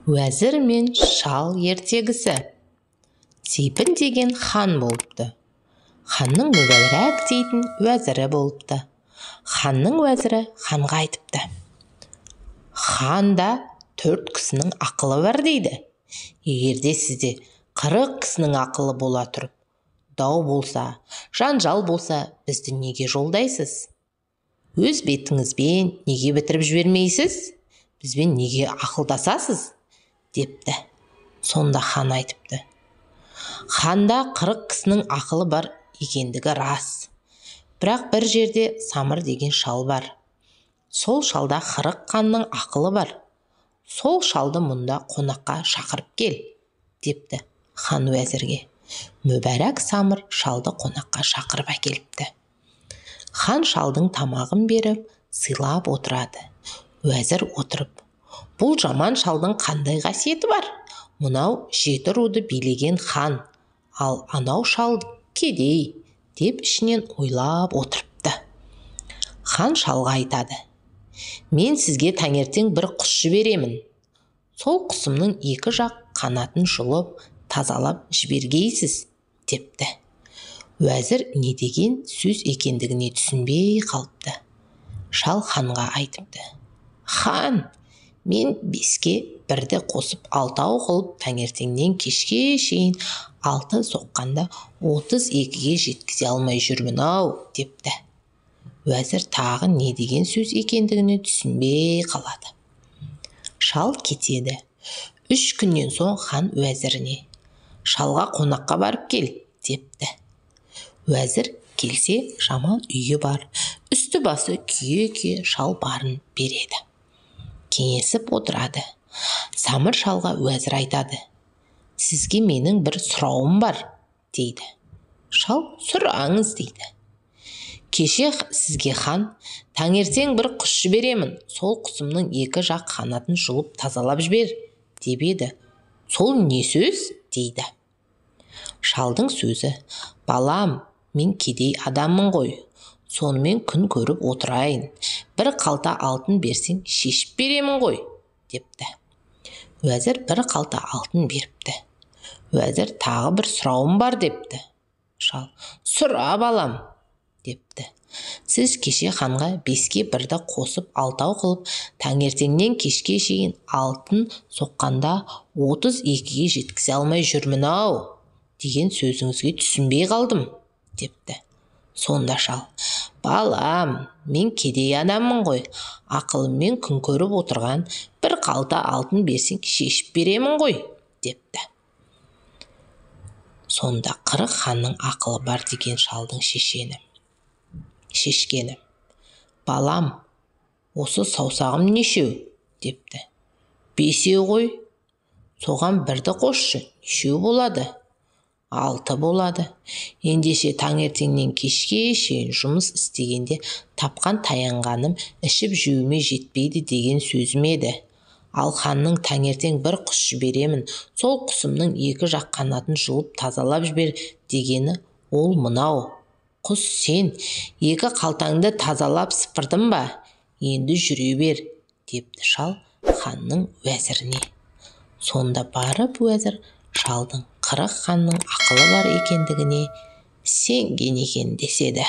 Уәзір мен шал ертегісі. Сейпін деген хан болыпты. Ханның мүбәрак дейтін уәзірі болыпты. Ханның уәзірі ханға айтыпты: ханда 4 кісінің ақылы бар дейді. Егерде сізде 40 кісінің ақылы бола тұрып, дау болса, жанжал болса, бізді неге жолдайсыз? Өз бетіңізбен неге бітіріп жібермейсіз? Бізбен неге ақылдасасыз? Депті. Сонда хан айтыпты: ханда 40 кісінің ақылы бар екендігі рас. Бірақ бір жерде Самыр деген шал бар. Сол шалда 40 ханның ақылы бар. Сол шалды мұнда қонаққа шақырып кел, депті хан уәзірге. Мүбәрак Самыр шалды қонаққа шақырып әкеліпті. Хан шалдың тамағын беріп, сыйлап отырады. Уәзір отырып: бұл жаман шалдың қандай қасиеті бар? Мұнау 7 руды билеген хан, ал анау шал кедей, деп ішінен ойлап отырыпты. Хан шалға айтады: мен сізге таңертең бір құс жіберемін. Сол құсымның 2 жақ қанатын жұлып, тазалап жібергейсіз, депті. Уәзір не деген сөз екендігіне түсінбей қалыпты. Шал ханға айтыпты: хан, мен 5-ке 1-ді қосып 6 қылып таңертеңнен кешке шейін алтын соққанда 32-ге жеткізе алмай жүрмін-ау, депті. Уәзір тағы не деген сөз екендігіне түсінбей қалады. Шал кетеді. 3 күннен соң хан уәзіріне: шалға қонаққа барып кел, депті. Уәзір келсе, жаман үйі бар, үсті басы күйе-күйе шал барын береді. Кеңесіп отырады. Самыр шалға уәзір айтады: сізге менің бір сұрауым бар, дейді. Шал: сұраңыз, дейді. Кеше сізге хан таңертең бір құс жіберемін, сол құсымның 2 жақ қанатын жұлып тазалап жібер, деп еді. Сол не сөз, дейді. Шалдың сөзі: балам, мен кедей адаммын ғой, сонымен күн көріп отырайын, бір қалта алтын берсең шешіп беремін ғой, депті. Уәзір бір қалта алтын беріпті. Уәзір тағы бір сұрауым бар, депті. Шал: сұра, балам, депті. Сіз кеше ханға 5-ке 1-ді қосып 6 қылып, таңертеңнен кешке шейін алтын соққанда 32-ге жеткізе алмай жүрмін-ау, деген сөзіңізге түсінбей қалдым, депті. Сонда шал: балам, мен кедей адаммын ғой, ақылыммен күн көріп отырған, бір қалта алтын берсең шешіп беремін ғой, депті. Сонда 40 ханның ақылы бар деген шалдың шешкені: балам, осы саусағым нешеу, депті. 5 ғой. Соған 1-ді қосшы, нешеу болады? 6 болады. Ендеше таңертеңнен кешке шейін жұмыс істегенде тапқан таянғаным ішіп жеуіме жетпейді деген сөзім еді. Ал ханның таңертең бір құс жіберемін, сол құсымның 2 жақ қанатын жұлып тазалап жібер дегені ол мынау. Құс, сен 2 қалтаңды тазалап сыпырдың ба? Енді жүре бер, депті шал ханның уәзіріне. Сонда барып уәзір шалдың 40 ханның ақылы бар екендігіне сенген екен деседі.